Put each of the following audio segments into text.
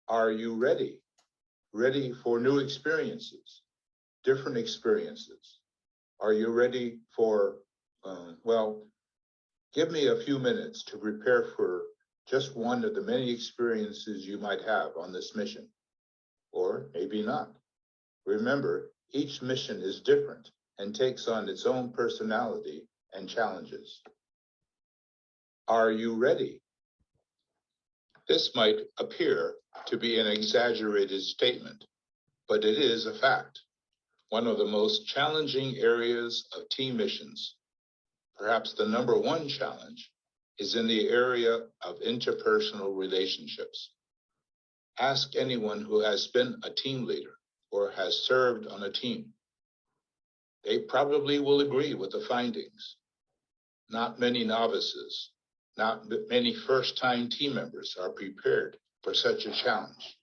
Are you ready? Ready for new experiences, different experiences? Are you ready for, give me a few minutes to prepare for just one of the many experiences you might have on this mission, or maybe not. Remember, each mission is different and takes on its own personality and challenges. Are you ready? This might appear to be an exaggerated statement, but it is a fact. One of the most challenging areas of team missions, perhaps the number one challenge, is in the area of interpersonal relationships. Ask anyone who has been a team leader or has served on a team. They probably will agree with the findings. Not many novices, not many first-time team members are prepared for such a challenge.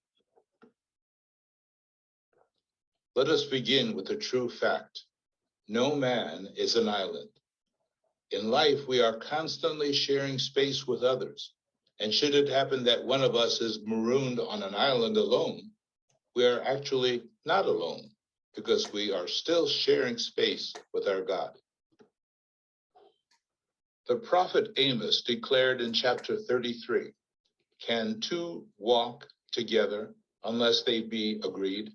Let us begin with a true fact. No man is an island. In life, we are constantly sharing space with others. And should it happen that one of us is marooned on an island alone, we are actually not alone because we are still sharing space with our God. The prophet Amos declared in chapter 33, "Can two walk together unless they be agreed?"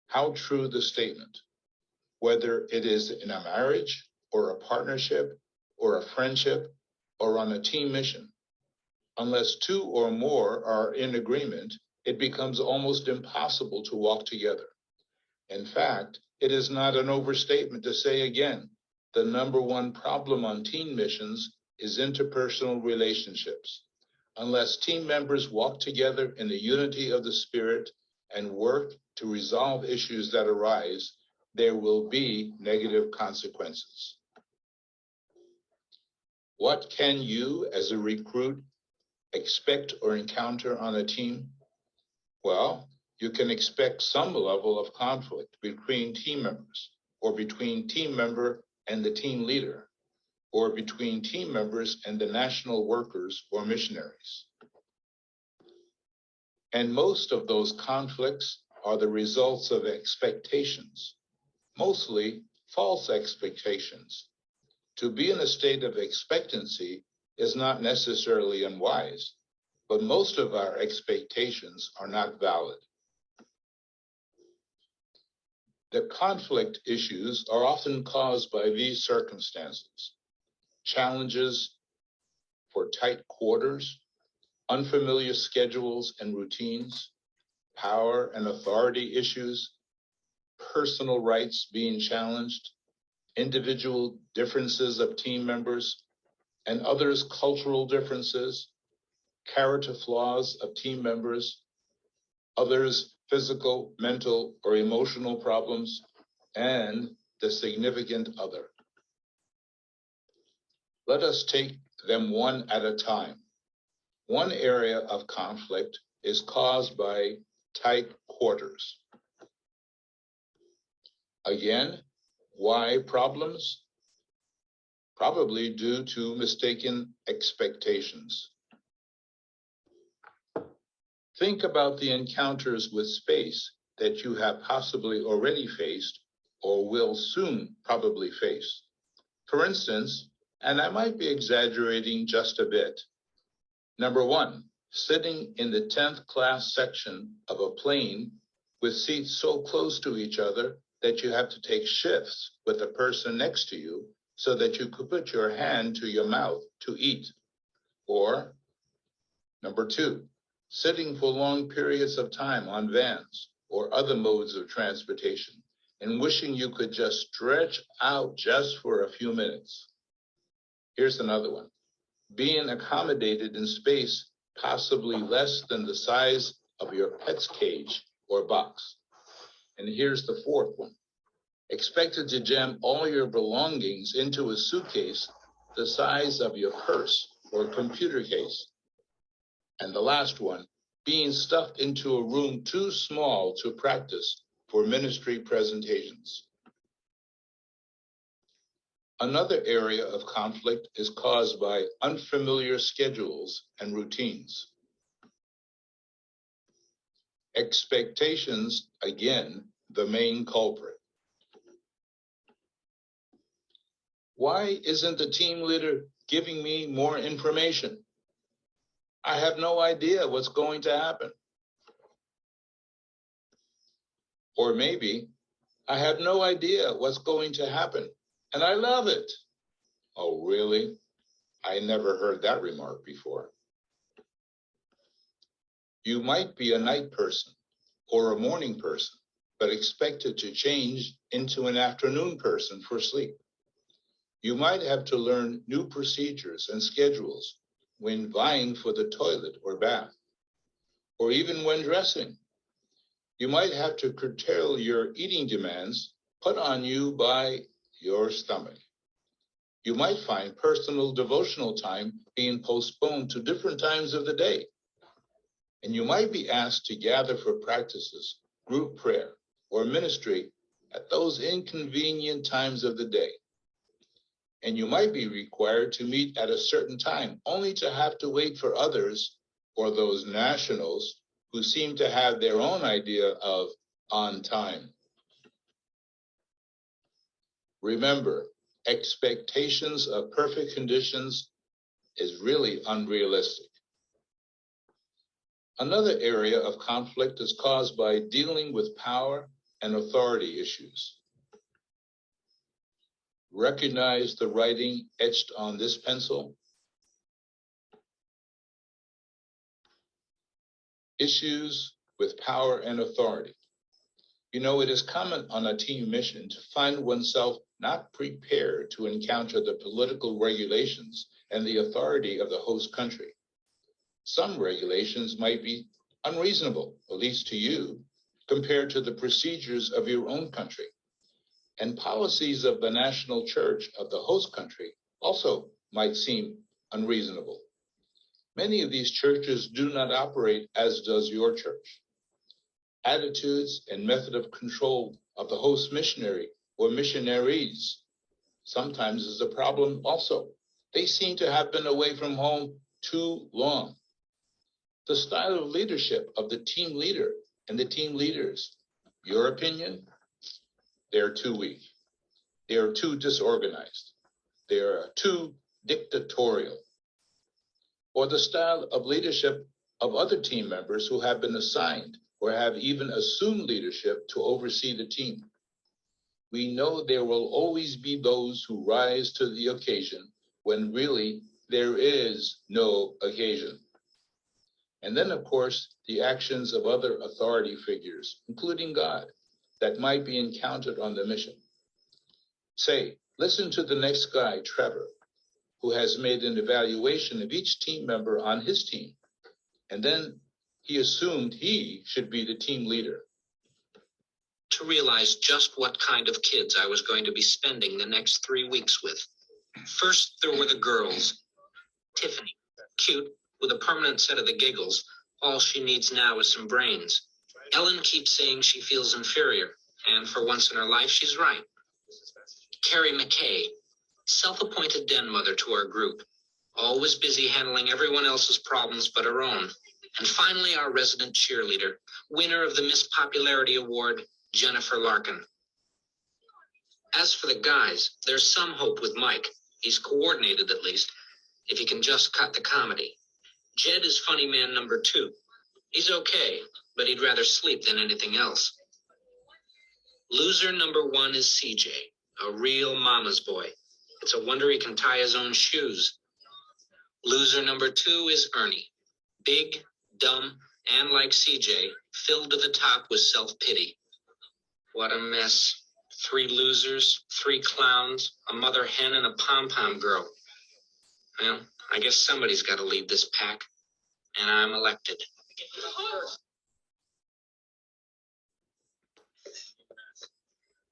How true the statement, whether it is in a marriage or a partnership or a friendship or on a team mission. Unless two or more are in agreement, it becomes almost impossible to walk together. In fact, it is not an overstatement to say again, the number one problem on team missions is interpersonal relationships. Unless team members walk together in the unity of the Spirit and work to resolve issues that arise, there will be negative consequences. What can you, as a recruit, expect or encounter on a team? Well, you can expect some level of conflict between team members, or between team member and the team leader, or between team members and the national workers or missionaries. And most of those conflicts are the results of expectations, mostly false expectations. To be in a state of expectancy is not necessarily unwise, but most of our expectations are not valid. The conflict issues are often caused by these circumstances: challenges for tight quarters, unfamiliar schedules and routines, power and authority issues, personal rights being challenged, individual differences of team members, and others' cultural differences, character flaws of team members, others' physical, mental, or emotional problems, and the significant other. Let us take them one at a time. One area of conflict is caused by tight quarters. Again, why problems? Probably due to mistaken expectations. Think about the encounters with space that you have possibly already faced or will soon probably face. For instance, and I might be exaggerating just a bit. Number one, sitting in the 10th class section of a plane with seats so close to each other that you have to take shifts with the person next to you so that you could put your hand to your mouth to eat. Or number two, sitting for long periods of time on vans or other modes of transportation and wishing you could just stretch out just for a few minutes. Here's another one. Being accommodated in space possibly less than the size of your pet's cage or box. And here's the fourth one. Expected to jam all your belongings into a suitcase the size of your purse or computer case. And the last one, being stuffed into a room too small to practice for ministry presentations. Another area of conflict is caused by unfamiliar schedules and routines. Expectations, again, the main culprit. Why isn't the team leader giving me more information? I have no idea what's going to happen. Or maybe I have no idea what's going to happen, and I love it. Oh, really? I never heard that remark before. You might be a night person or a morning person, but expected to change into an afternoon person for sleep. You might have to learn new procedures and schedules when vying for the toilet or bath, or even when dressing. You might have to curtail your eating demands put on you by your stomach. You might find personal devotional time being postponed to different times of the day. And you might be asked to gather for practices, group prayer, or ministry at those inconvenient times of the day. And you might be required to meet at a certain time, only to have to wait for others or those nationals who seem to have their own idea of on time. Remember, expectations of perfect conditions is really unrealistic. Another area of conflict is caused by dealing with power and authority issues. Recognize the writing etched on this pencil. Issues with power and authority. You know, it is common on a team mission to find oneself not prepared to encounter the political regulations and the authority of the host country. Some regulations might be unreasonable, at least to you, compared to the procedures of your own country. And policies of the national church of the host country also might seem unreasonable. Many of these churches do not operate as does your church. Attitudes and method of control of the host missionary or missionaries sometimes is a problem also. They seem to have been away from home too long. The style of leadership of the team leader and the team leaders, your opinion, they're too weak. They are too disorganized. They are too dictatorial. Or the style of leadership of other team members who have been assigned or have even assumed leadership to oversee the team. We know there will always be those who rise to the occasion when really there is no occasion. And then, of course, the actions of other authority figures, including God, that might be encountered on the mission. Say, listen to the next guy, Trevor, who has made an evaluation of each team member on his team, and then he assumed he should be the team leader. To realize just what kind of kids I was going to be spending the next 3 weeks with. First, there were the girls. Tiffany, cute, with a permanent set of the giggles. All she needs now is some brains. Ellen keeps saying she feels inferior, and for once in her life, she's right. Carrie McKay, self-appointed den mother to our group, always busy handling everyone else's problems but her own. And finally, our resident cheerleader, winner of the Miss Popularity Award, Jennifer Larkin. As for the guys, there's some hope with Mike. He's coordinated at least, if he can just cut the comedy. Jed is funny man number 2. He's okay, but he'd rather sleep than anything else. Loser number 1 is CJ, a real mama's boy. It's a wonder he can tie his own shoes. Loser number 2 is Ernie, big, dumb, and like CJ, filled to the top with self-pity. What a mess. 3 losers, 3 clowns, a mother hen, and a pom-pom girl. Well, I guess somebody's got to lead this pack, and I'm elected.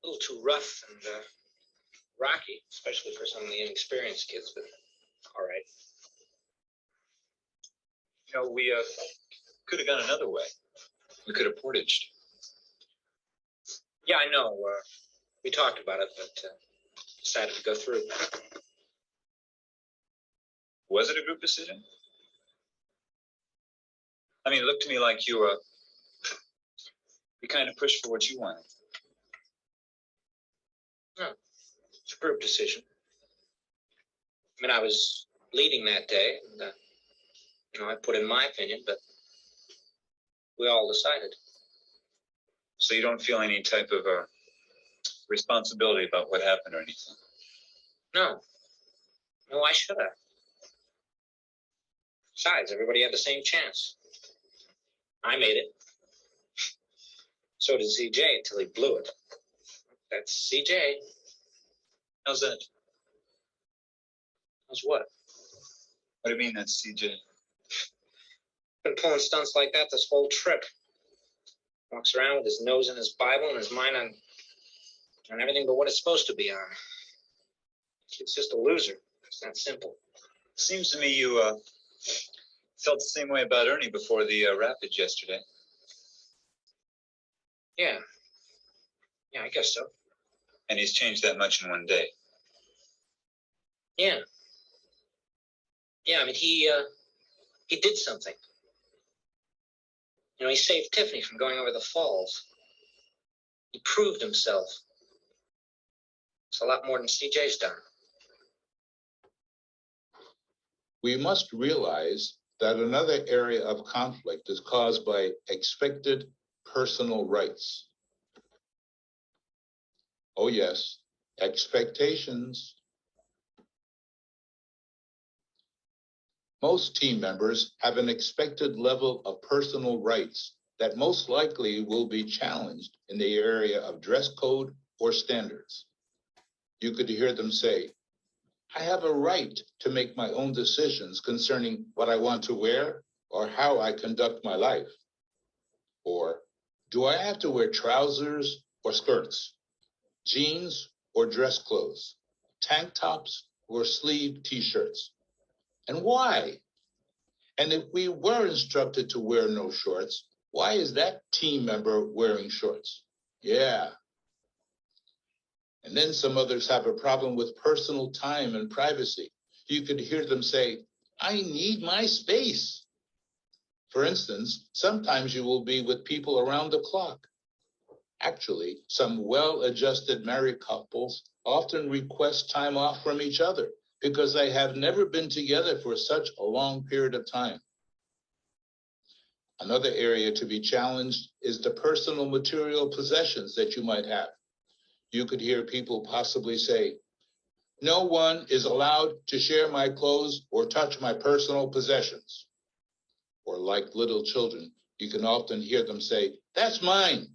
A little too rough and rocky, especially for some of the inexperienced kids, but all right. You know, we could have gone another way. We could have portaged. Yeah, I know. We talked about it, but decided to go through. Was it a group decision? I mean, it looked to me like you You kind of pushed for what you wanted. No, it's a group decision. I mean, I was leading that day, and, I put in my opinion, but we all decided. So you don't feel any type of responsibility about what happened or anything? No. No, why should I? Besides, everybody had the same chance. I made it. So did CJ until he blew it. That's CJ. How's that? How's what? What do you mean that's CJ? Been pulling stunts like that this whole trip. Walks around with his nose in his Bible and his mind on everything but what it's supposed to be on. Kid's just a loser. It's that simple. Seems to me you felt the same way about Ernie before the Rapids yesterday. Yeah. Yeah, I guess so. And he's changed that much in one day. Yeah. Yeah, I mean, he did something. He saved Tiffany from going over the falls. He proved himself. It's a lot more than CJ's done. We must realize that another area of conflict is caused by expected personal rights. Oh yes, expectations. Most team members have an expected level of personal rights that most likely will be challenged in the area of dress code or standards. You could hear them say, I have a right to make my own decisions concerning what I want to wear or how I conduct my life. Or, do I have to wear trousers or skirts, jeans or dress clothes, tank tops or sleeve t-shirts? And why? And if we were instructed to wear no shorts, why is that team member wearing shorts? Yeah. And then some others have a problem with personal time and privacy. You could hear them say, I need my space. For instance, sometimes you will be with people around the clock. Actually, some well-adjusted married couples often request time off from each other because they have never been together for such a long period of time. Another area to be challenged is the personal material possessions that you might have. You could hear people possibly say, no one is allowed to share my clothes or touch my personal possessions. Or like little children, you can often hear them say, that's mine.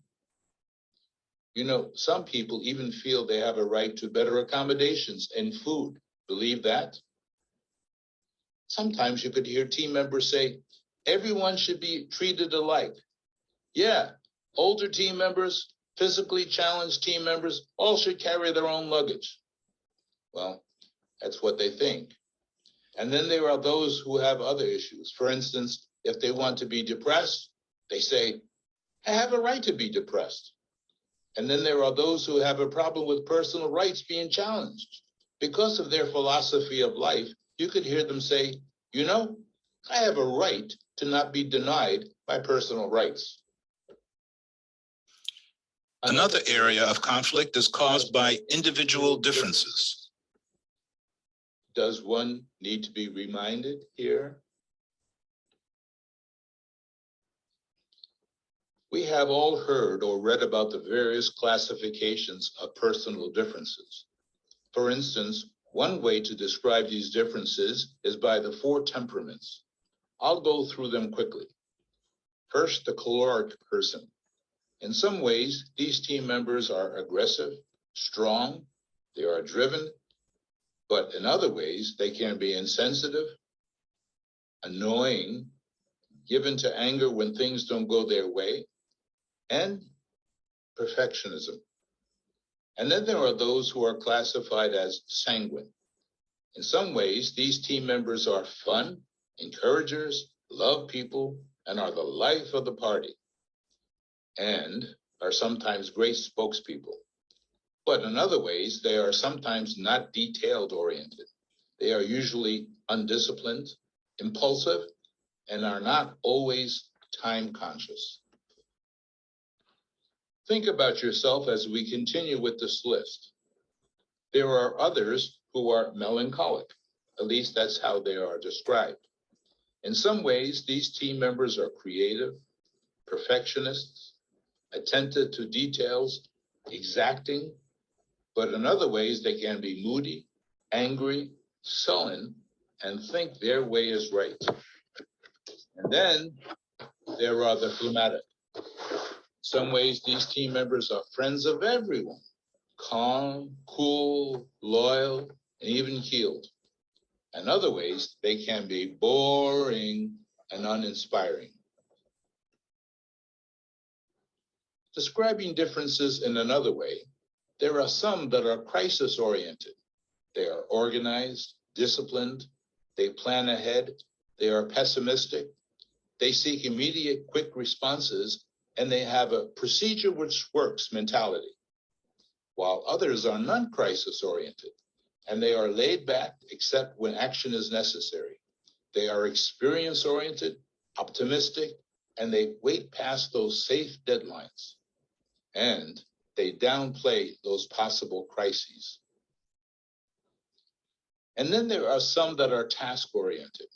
Some people even feel they have a right to better accommodations and food. Believe that? Sometimes you could hear team members say, everyone should be treated alike. Yeah, older team members, physically challenged team members, all should carry their own luggage. Well, that's what they think. And then there are those who have other issues. For instance, if they want to be depressed, they say, I have a right to be depressed. And then there are those who have a problem with personal rights being challenged. Because of their philosophy of life, you could hear them say, I have a right to not be denied my personal rights. Another area of conflict is caused by individual differences. Does one need to be reminded here? We have all heard or read about the various classifications of personal differences. For instance, one way to describe these differences is by the 4 temperaments. I'll go through them quickly. First, the choleric person. In some ways, these team members are aggressive, strong, they are driven, but in other ways, they can be insensitive, annoying, given to anger when things don't go their way, and perfectionism. And then there are those who are classified as sanguine. In some ways, these team members are fun, encouragers, love people, and are the life of the party, and are sometimes great spokespeople. But in other ways, they are sometimes not detailed-oriented. They are usually undisciplined, impulsive, and are not always time-conscious. Think about yourself as we continue with this list. There are others who are melancholic. At least that's how they are described. In some ways, these team members are creative, perfectionists, attentive to details, exacting, but in other ways, they can be moody, angry, sullen, and think their way is right. And then there are the phlegmatic. In some ways, these team members are friends of everyone, calm, cool, loyal, and even keeled. In other ways, they can be boring and uninspiring. Describing differences in another way, there are some that are crisis-oriented. They are organized, disciplined, they plan ahead, they are pessimistic, they seek immediate, quick responses, and they have a procedure which works mentality, while others are non-crisis-oriented, and they are laid back except when action is necessary. They are experience-oriented, optimistic, and they wait past those safe deadlines, and they downplay those possible crises. And then there are some that are task-oriented.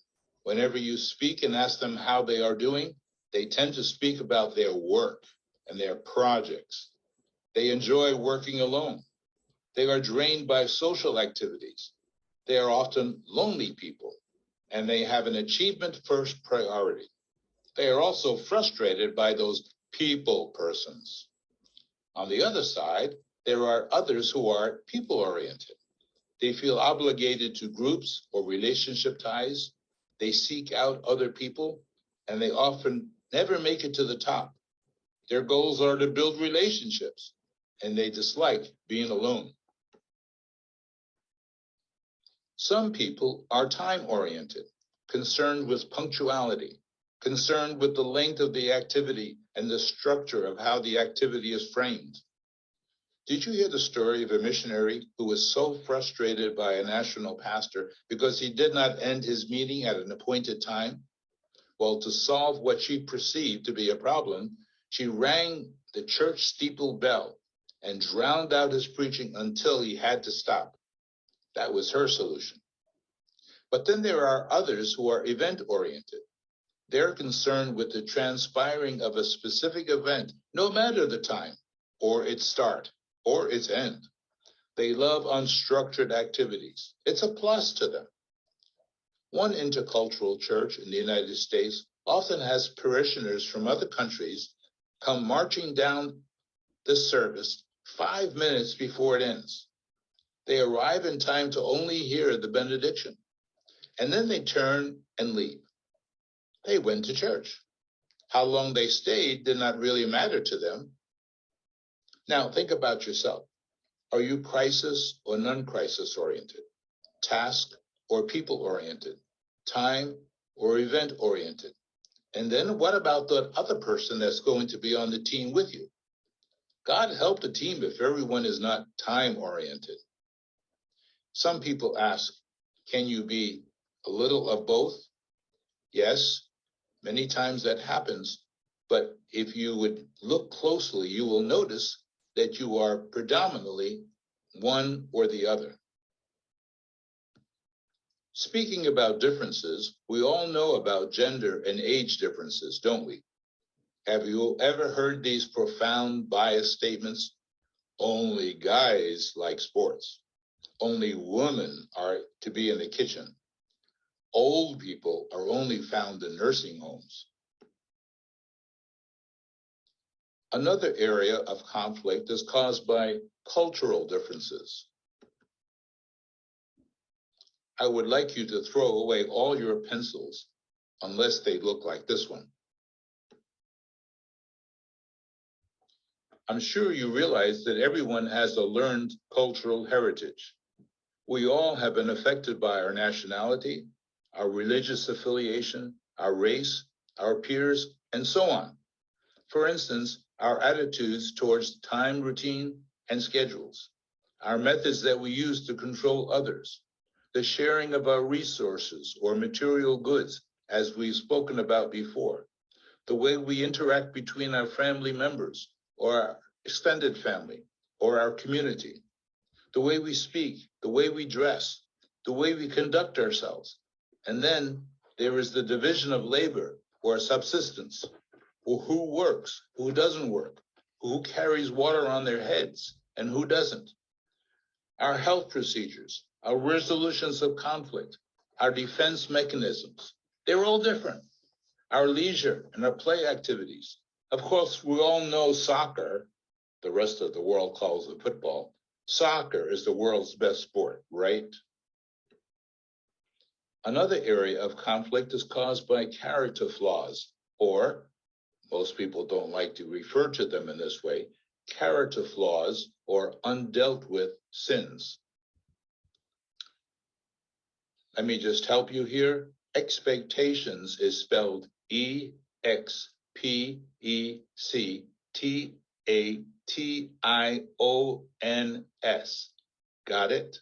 Whenever you speak and ask them how they are doing, they tend to speak about their work and their projects. They enjoy working alone. They are drained by social activities. They are often lonely people, and they have an achievement-first priority. They are also frustrated by those people persons. On the other side, there are others who are people-oriented. They feel obligated to groups or relationship ties. They seek out other people, and they often never make it to the top. Their goals are to build relationships, and they dislike being alone. Some people are time-oriented, concerned with punctuality, concerned with the length of the activity and the structure of how the activity is framed. Did you hear the story of a missionary who was so frustrated by a national pastor because he did not end his meeting at an appointed time? Well, to solve what she perceived to be a problem, she rang the church steeple bell and drowned out his preaching until he had to stop. That was her solution. But then there are others who are event-oriented. They're concerned with the transpiring of a specific event, no matter the time, or its start, or its end. They love unstructured activities. It's a plus to them. One intercultural church in the United States often has parishioners from other countries come marching down the service 5 minutes before it ends. They arrive in time to only hear the benediction, and then they turn and leave. They went to church. How long they stayed did not really matter to them. Now, think about yourself. Are you crisis or non-crisis oriented? Task or people oriented? Time or event oriented? And then what about the other person that's going to be on the team with you? God help the team if everyone is not time oriented. Some people ask, can you be a little of both? Yes, many times that happens, but if you would look closely, you will notice that you are predominantly one or the other. Speaking about differences, we all know about gender and age differences, don't we? Have you ever heard these profound bias statements? Only guys like sports. Only women are to be in the kitchen. Old people are only found in nursing homes. Another area of conflict is caused by cultural differences. I would like you to throw away all your pencils unless they look like this one. I'm sure you realize that everyone has a learned cultural heritage. We all have been affected by our nationality, our religious affiliation, our race, our peers, and so on. For instance, our attitudes towards time routine and schedules, our methods that we use to control others, the sharing of our resources or material goods, as we've spoken about before, the way we interact between our family members or extended family, or our community. The way we speak, the way we dress, the way we conduct ourselves. And then there is the division of labor or subsistence, or who works, who doesn't work, who carries water on their heads, and who doesn't. Our health procedures, our resolutions of conflict, our defense mechanisms, they're all different. Our leisure and our play activities. Of course, we all know soccer, the rest of the world calls it football. Soccer is the world's best sport, right? Another area of conflict is caused by character flaws, or most people don't like to refer to them in this way, character flaws or undealt with sins. Let me just help you here. Expectations is spelled EXPECTATIONS. Got it?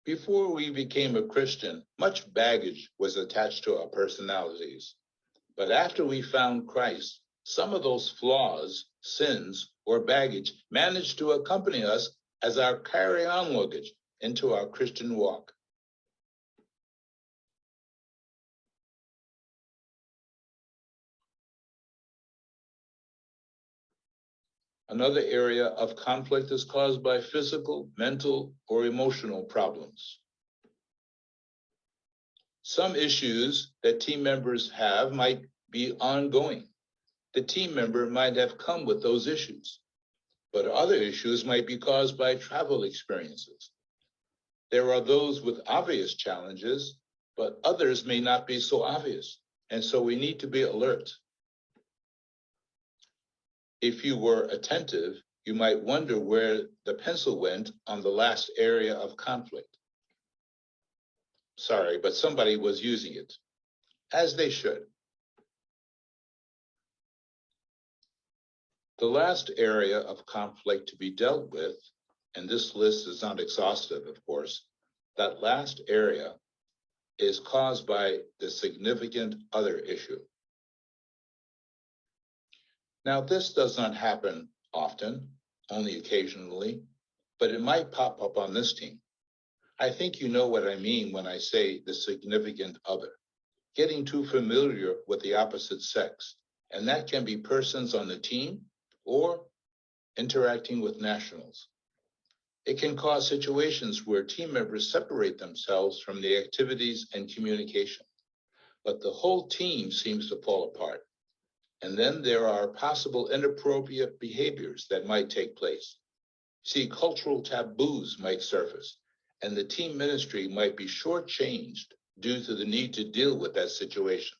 Before we became a Christian, much baggage was attached to our personalities. But after we found Christ, some of those flaws, sins, or baggage managed to accompany us as our carry-on luggage into our Christian walk. Another area of conflict is caused by physical, mental, or emotional problems. Some issues that team members have might be ongoing. The team member might have come with those issues, but other issues might be caused by travel experiences. There are those with obvious challenges, but others may not be so obvious, and so we need to be alert. If you were attentive, you might wonder where the pencil went on the last area of conflict. Sorry, but somebody was using it, as they should. The last area of conflict to be dealt with, and this list is not exhaustive, of course, that last area is caused by the significant other issue. Now, this does not happen often, only occasionally, but it might pop up on this team. I think you know what I mean when I say the significant other, getting too familiar with the opposite sex, and that can be persons on the team or interacting with nationals. It can cause situations where team members separate themselves from the activities and communication, but the whole team seems to fall apart. And then there are possible inappropriate behaviors that might take place. See, cultural taboos might surface, and the team ministry might be shortchanged due to the need to deal with that situation.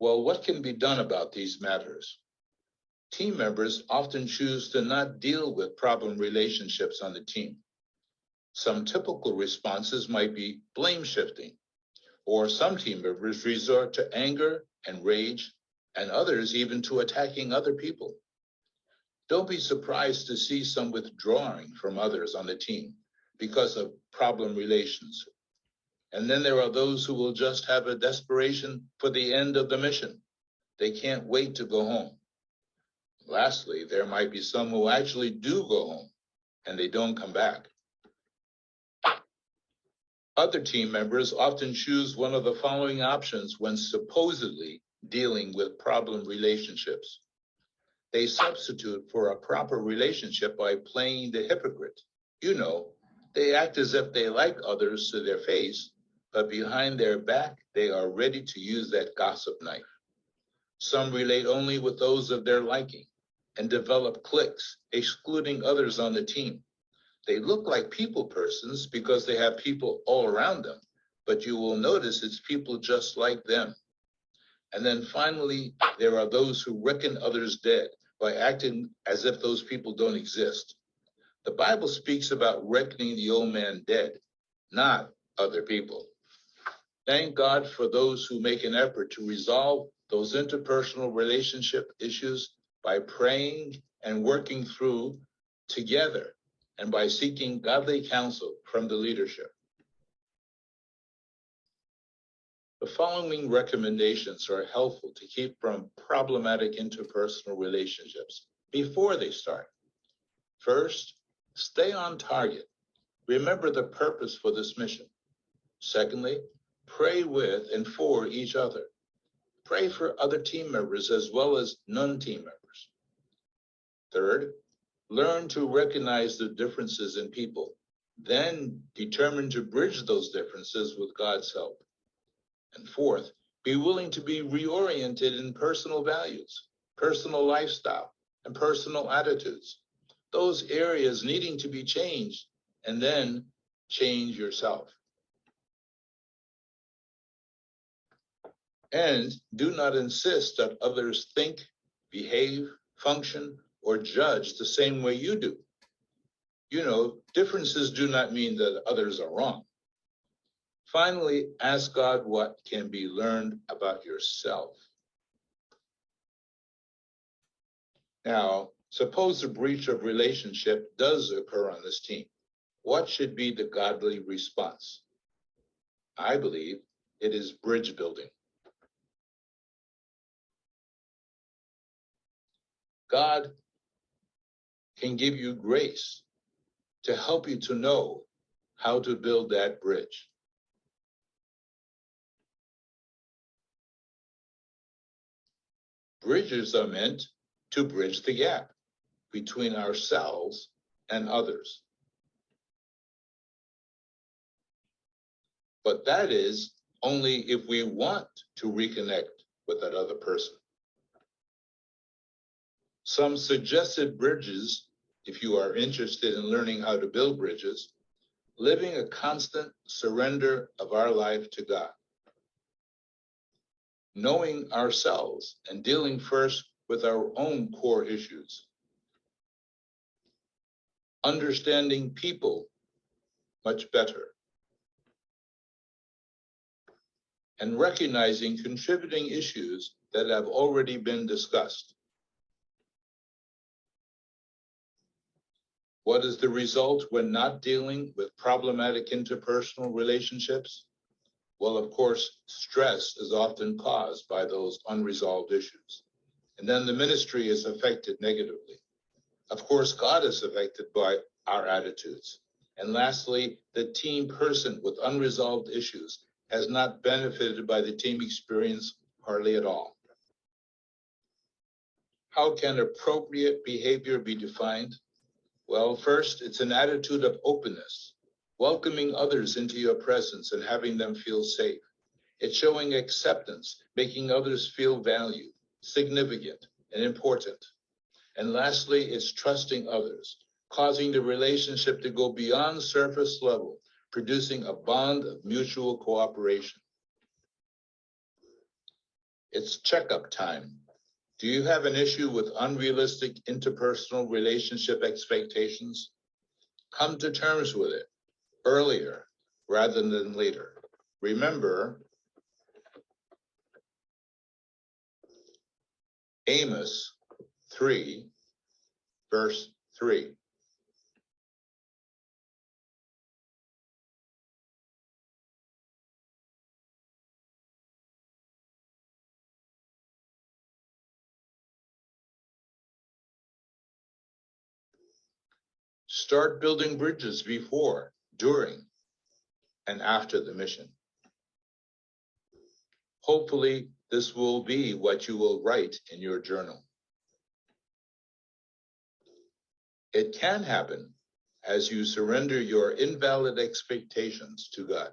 Well, what can be done about these matters? Team members often choose to not deal with problem relationships on the team. Some typical responses might be blame shifting, or some team members resort to anger and rage, and others even to attacking other people. Don't be surprised to see some withdrawing from others on the team because of problem relations. And then there are those who will just have a desperation for the end of the mission. They can't wait to go home. Lastly, there might be some who actually do go home and they don't come back. Other team members often choose one of the following options when supposedly dealing with problem relationships. They substitute for a proper relationship by playing the hypocrite. You know, they act as if they like others to their face, but behind their back, they are ready to use that gossip knife. Some relate only with those of their liking and develop cliques, excluding others on the team. They look like people persons because they have people all around them, but you will notice it's people just like them. And then finally, there are those who reckon others dead by acting as if those people don't exist. The Bible speaks about reckoning the old man dead, not other people. Thank God for those who make an effort to resolve those interpersonal relationship issues by praying and working through together and by seeking godly counsel from the leadership. The following recommendations are helpful to keep from problematic interpersonal relationships before they start. First, stay on target. Remember the purpose for this mission. Secondly, pray with and for each other. Pray for other team members as well as non-team members. Third, learn to recognize the differences in people, then determine to bridge those differences with God's help. And fourth, be willing to be reoriented in personal values, personal lifestyle, and personal attitudes, those areas needing to be changed, and then change yourself. And do not insist that others think, behave, function, or judge the same way you do. You know, differences do not mean that others are wrong. Finally, ask God what can be learned about yourself. Now, suppose a breach of relationship does occur on this team. What should be the godly response? I believe it is bridge building. God can give you grace to help you to know how to build that bridge. Bridges are meant to bridge the gap between ourselves and others. But that is only if we want to reconnect with that other person. Some suggested bridges, if you are interested in learning how to build bridges, living a constant surrender of our life to God. Knowing ourselves and dealing first with our own core issues. Understanding people much better. And recognizing contributing issues that have already been discussed. What is the result when not dealing with problematic interpersonal relationships? Well, of course, stress is often caused by those unresolved issues. And then the ministry is affected negatively. Of course, God is affected by our attitudes. And lastly, the team person with unresolved issues has not benefited by the team experience hardly at all. How can appropriate behavior be defined? Well, first, it's an attitude of openness, welcoming others into your presence and having them feel safe. It's showing acceptance, making others feel valued, significant, and important. And lastly, it's trusting others, causing the relationship to go beyond surface level, producing a bond of mutual cooperation. It's checkup time. Do you have an issue with unrealistic interpersonal relationship expectations? Come to terms with it earlier rather than later. Remember, Amos 3, verse 3. Start building bridges before, during, and after the mission. Hopefully, this will be what you will write in your journal. It can happen as you surrender your invalid expectations to God.